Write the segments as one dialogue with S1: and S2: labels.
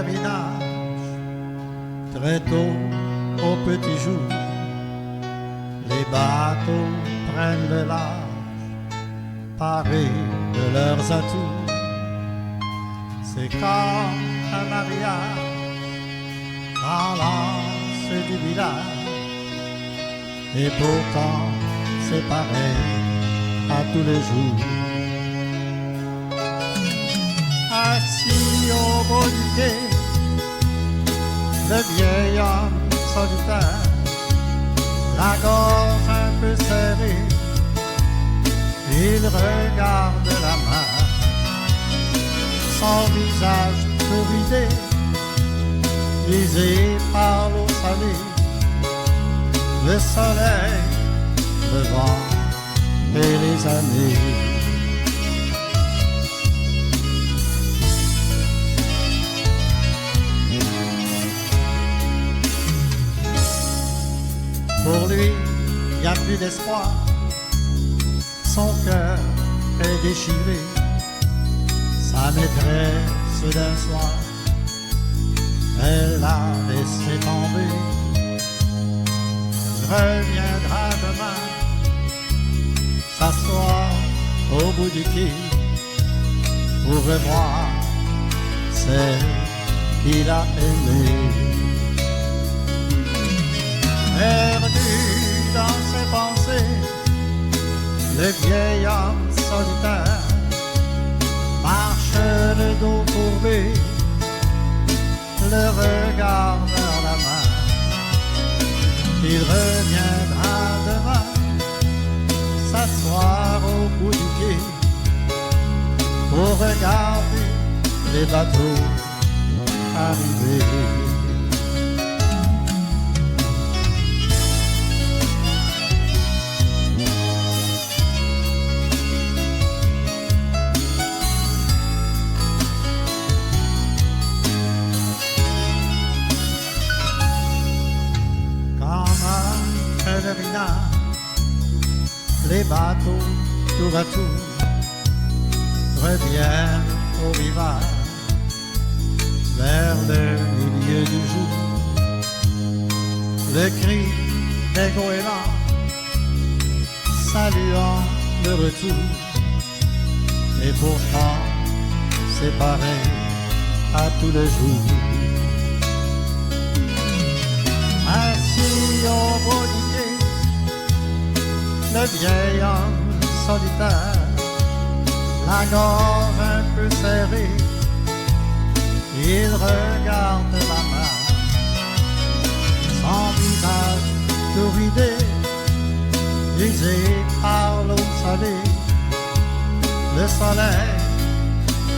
S1: pèlerinage, très tôt au petit jour, les bateaux prennent le large, parés de leurs atouts. C'est comme un mariage dans l'anse du village, et pourtant c'est pareil à tous les jours. Assis au bord du quai, le vieil homme solitaire, la gorge un peu serrée, il regarde la mer, son visage tout ridé, brisé par l'eau salée, le soleil, le vent et les années. Pour lui, il n'y a plus d'espoir, son cœur est déchiré, sa maîtresse d'un soir, elle l'a laissé tomber. Il reviendra demain, s'asseoir au bout du quai, pour revoir celle qu'il a aimée. Perdu dans ses pensées, le vieil homme solitaire marche le dos courbé, le regard vers la mer. Il reviendra demain, s'asseoir au bout du quai, pour regarder les bateaux arriver. Les bateaux, tour à tour, reviennent au rivage, vers le milieu du jour. Le cri des goélands, saluant le retour, et pourtant c'est pareil à tous les jours. Assis au bord du quai, le vieil homme solitaire, la gorge un peu serrée, il regarde la mer, son visage tout ridé, brisé par l'eau salée, le soleil,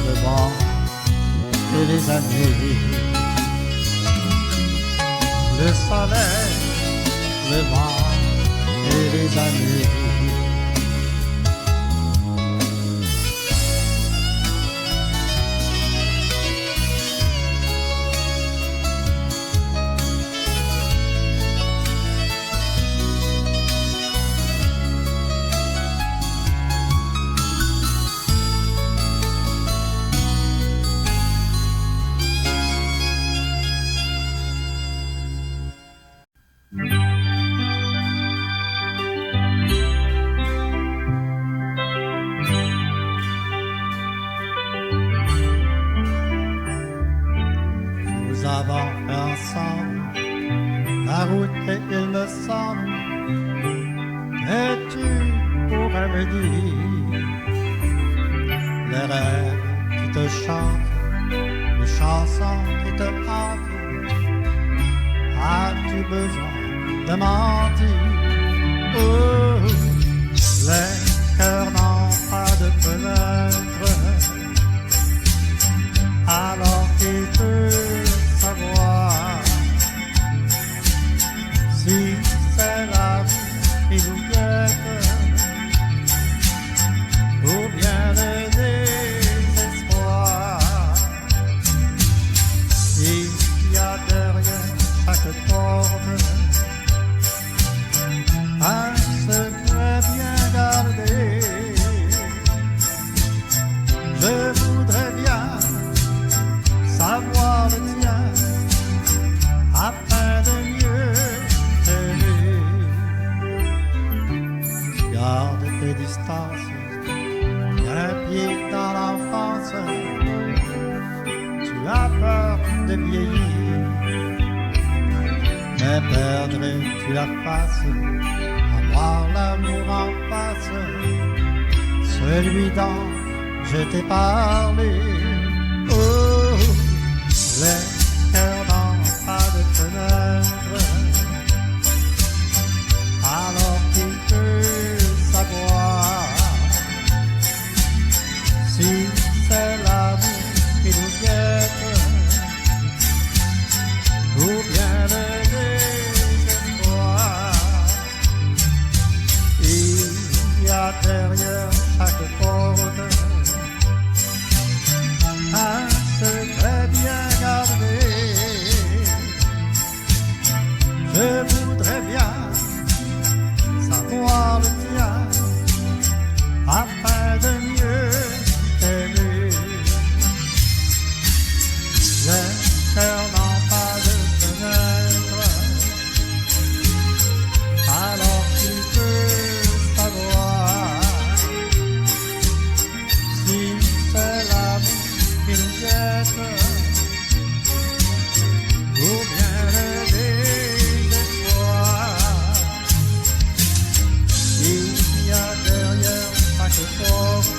S1: le vent et les années. Le soleil, le vent et les années. Nous avons fait ensemble la route et il me semble que tu pourrais me dire les rêves qui te chantent, les chansons qui te hantent. As-tu besoin de mentir? Oh, les cœurs n'ont pas de fenêtre, alors qu'il peut savoir si c'est la vie qui nous guette ou bien le désespoir. Il y a derrière chaque porte un secret bien gardé. as peur de vieillir, mais perdrais-tu la face à voir l'amour en face, celui dont je t'ai parlé? Oh, les cœurs n'ont pas de fenêtre, alors qu'il peut savoir si c'est l'amour qui nous guette ou bien le désespoir. Il y a derrière chaque porte un secret bien gardé. Je voudrais bien savoir le tien afin de mieux t'aimer. Les cœurs n'ont pas de fenêtre, alors tu peux savoir si c'est l'amour qui nous guette ou bien le désespoir. Il y a derrière chaque porte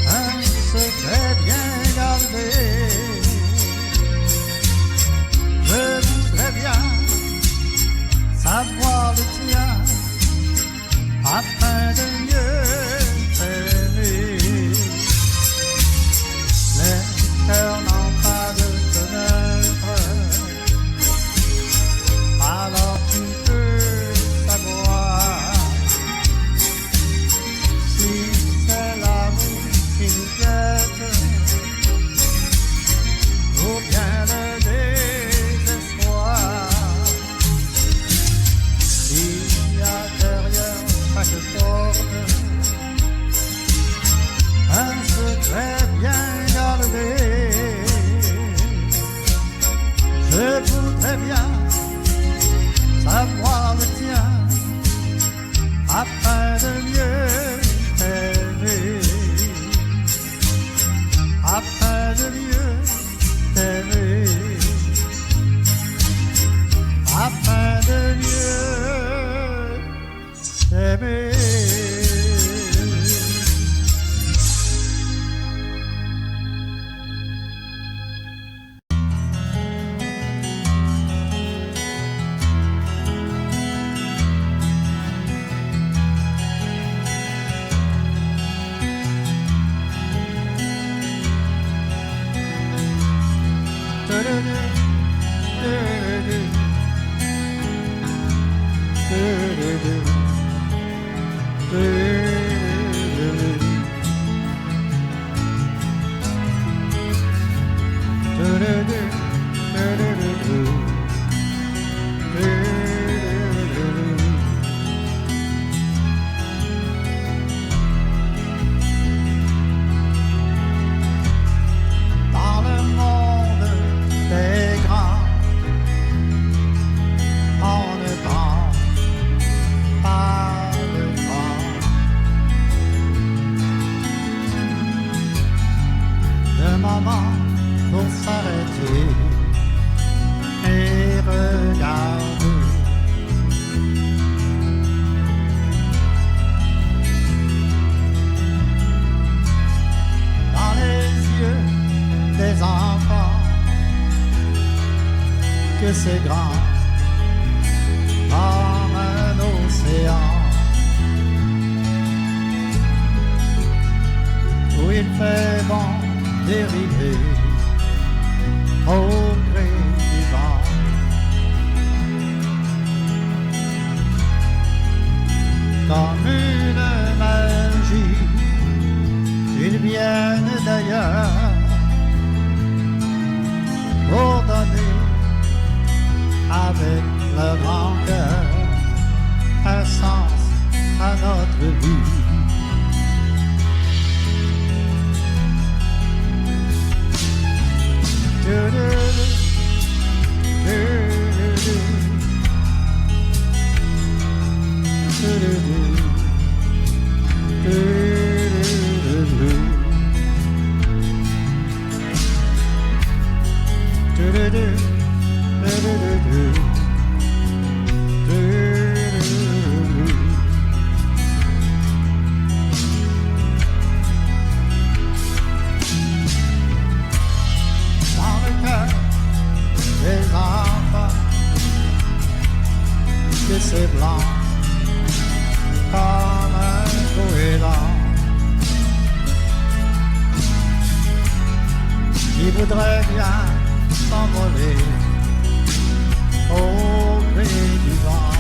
S1: un secret bien gardé. Je voudrais bien savoir le tien afin de mieux t'aimer. Les cœurs n'ont pas de fenêtre, alors tu peux savoir si c'est l'amour qui nous guette ou bien le désespoir. Il y a derrière chaque porte un secret bien gardé. Je voudrais bien savoir le tien afin de mieux t'aimer, afin de mieux t'aimer, afin de mieux t'aimer. Dans le monde des grands, on ne prend pas le temps de moment pour s'arrêter et regarder. Dans les yeux des enfants que c'est grand comme un océan où il fait bon dériver au gré du vent. Comme une magie, ils viennent d'ailleurs pour donner avec leur grand cœur un sens à notre vie. Dans le cœur des enfants, que c'est blanc comme un goéland qui voudrait bien s'envoler au gré du vent.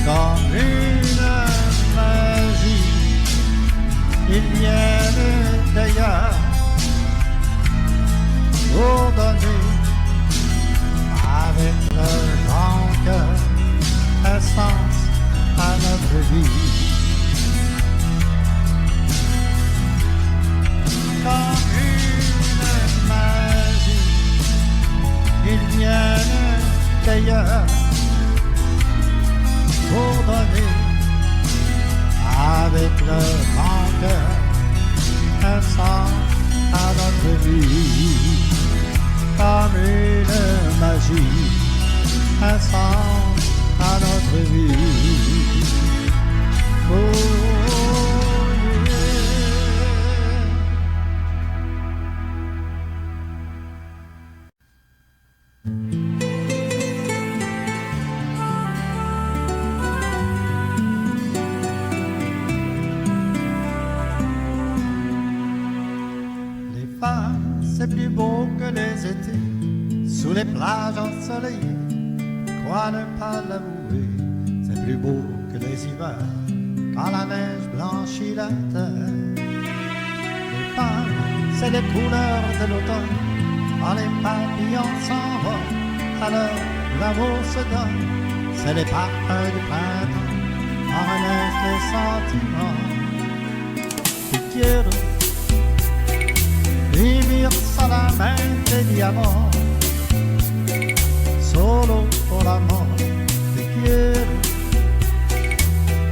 S1: Comme une magie, ils viennent d'ailleurs pour donner avec leur grand cœur un sens à notre vie. Comme une magie, ils viennent d'ailleurs pour donner avec leur grand cœur un sens à notre vie. Comme une magie, un sens à notre vie. Oh, yeah. Les femmes, c'est plus beau que les étés, sous les plages ensoleillées. Quoi ne pas l'avouer, c'est plus beau que les hivers, quand la neige blanchit la terre. Les femmes, c'est les couleurs de l'automne, quand les papillons s'envolent, alors l'amour se donne. C'est les parfums du printemps, quand renaissent les sentiments. Te quiero vivir solamente di amor, solo por amor. Te quiero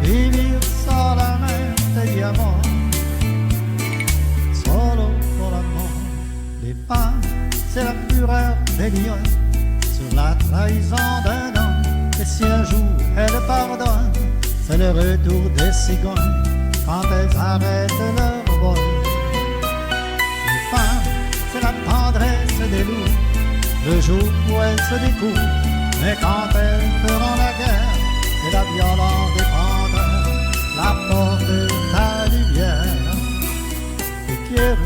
S1: vivir solamente di amor, solo por amor. Les femmes, c'est la fureur des lions sur la trahison d'un homme. Et si un jour elles pardonnent, c'est le retour des cigognes quand elles arrêtent leur vol. C'est la tendresse des loups, le jour où elles se découvrent. Mais quand elles feront la guerre, c'est la violence des pendeurs, la porte de ta lumière. Te quiero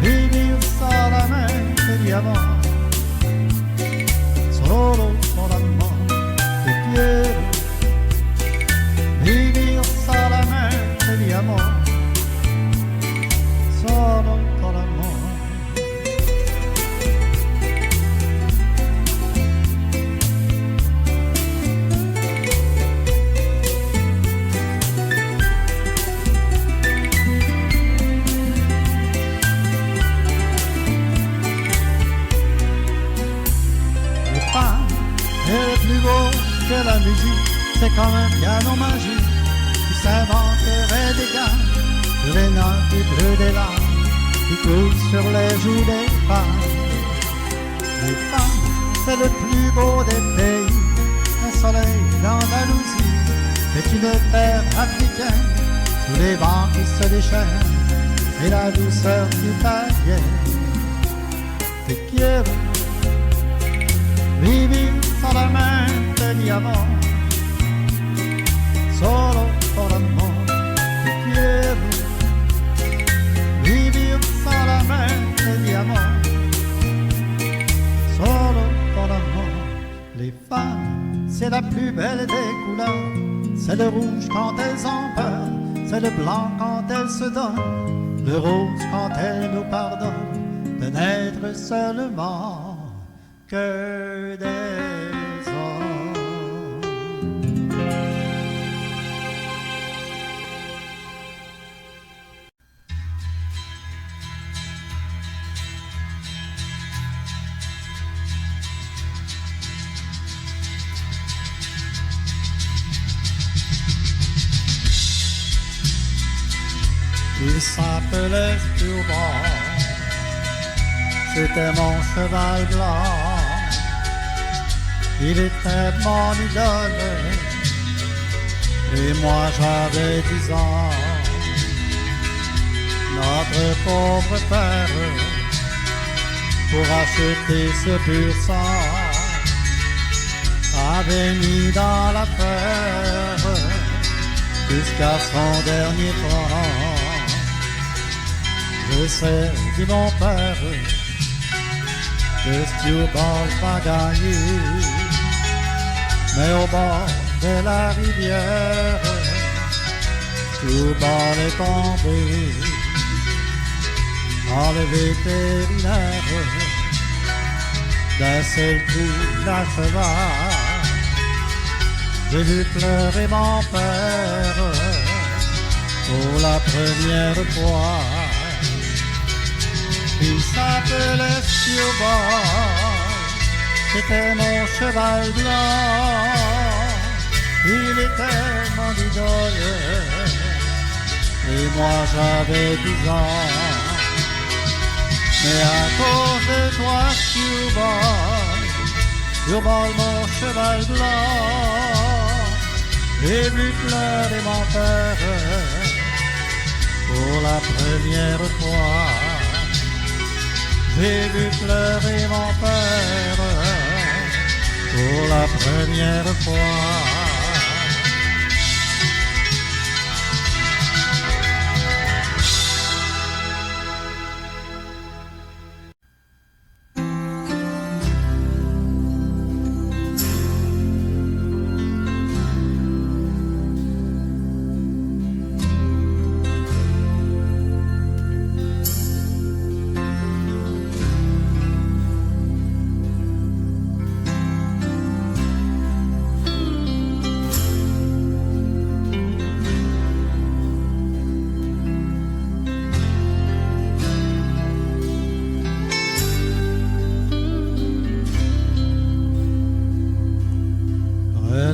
S1: vivir solamente di amor, solo por amor. Te quiero vivir solamente di amor, solo por amor. Les femmes, est plus beau que la musique, c'est comme un piano magique qui s'inventerait des gammes sur les notes du bleu des larmes qui coule sur les joues des femmes. Les femmes, c'est le plus beau des pays, un soleil d'Andalousie, c'est une terre africaine, sous les vents qui se déchaînent, et la douceur italienne. Te quiero vivir solamente di amor, solo por amor. Te quiero vivir solamente di amor, solo por amor. Les femmes, c'est la plus belle des couleurs, c'est le rouge quand elles ont peur, c'est le blanc quand elles se donnent, le rose quand elles nous pardonnent de n'être seulement que des hommes. Il s'appelait Stuart, c'était mon cheval blanc. Il était mon idole, et moi j'avais 10 ans. Notre pauvre père, pour acheter ce pur sang, avait mis dans la terre jusqu'à son dernier franc. Je sais, dit mon père, que Stuart va gagner, mais au bord de la rivière, Stuart est tombé. Dans le vétérinaire, d'un seul coup d'acheva, j'ai vu pleurer mon père pour la première fois. Il s'appelait Stuart, c'était mon cheval blanc. Il était mon idole, et moi j'avais 10 ans. Mais à cause de toi, Stuart, mon cheval blanc, j'ai vu pleurer mon père pour la première fois. J'ai vu pleurer mon père pour la première fois.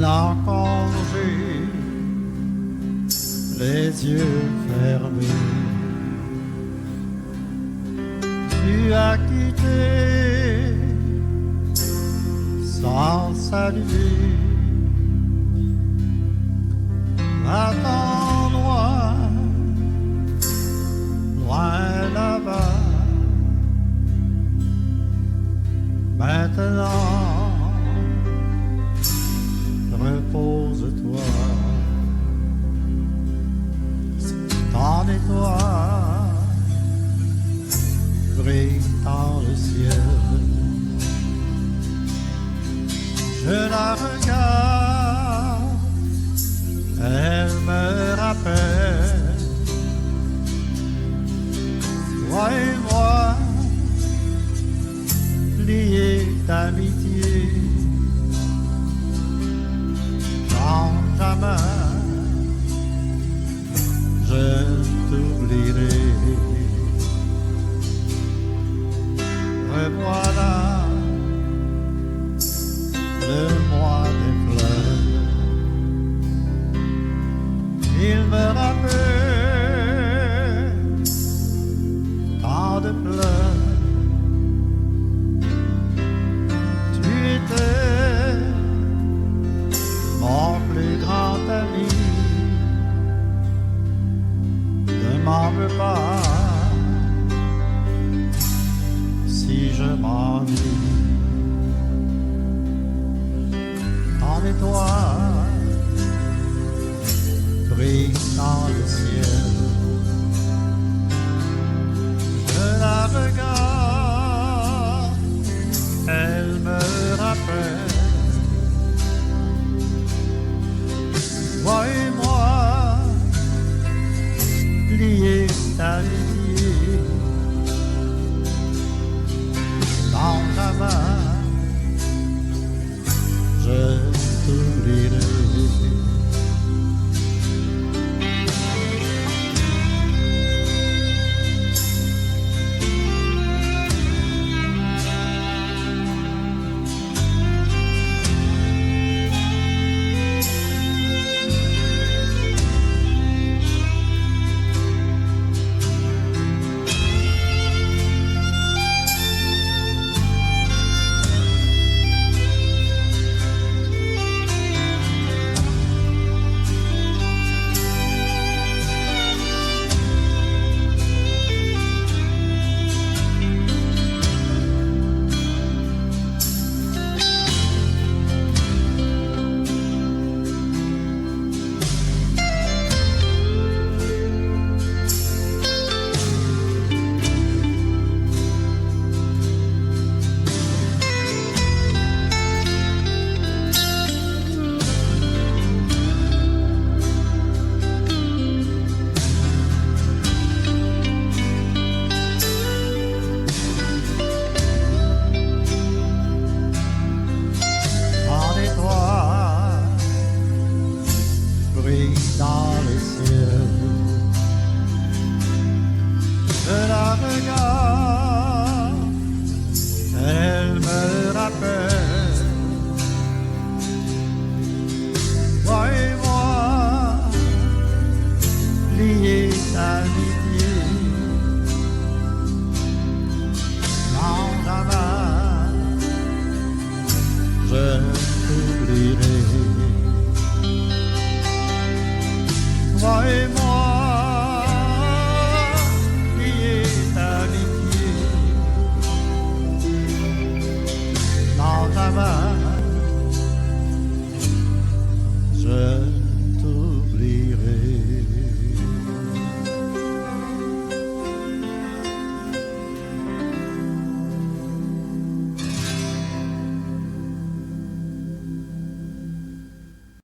S1: En congé, les yeux fermés, tu as quitté sans saluer. Va-t'en loin, loin là-bas. Maintenant, repose-toi, ton étoile brille dans le ciel. Je la regarde, elle me rappelle, toi et moi, liés d'amitié. Jamais je t'oublierai. Revoilà le mois des fleurs. Il me rappelle tant de pleurs. Tu étais mon plus grand ami. Ne m'en veux pas si je m'ennuie. En étoile brille dans le ciel. Je la regarde, elle me rappelle. Toi et moi, liés d'amitié. d'amitié. Non, jamais je t'oublierai. Toi et moi, liés d'amitié. Non, jamais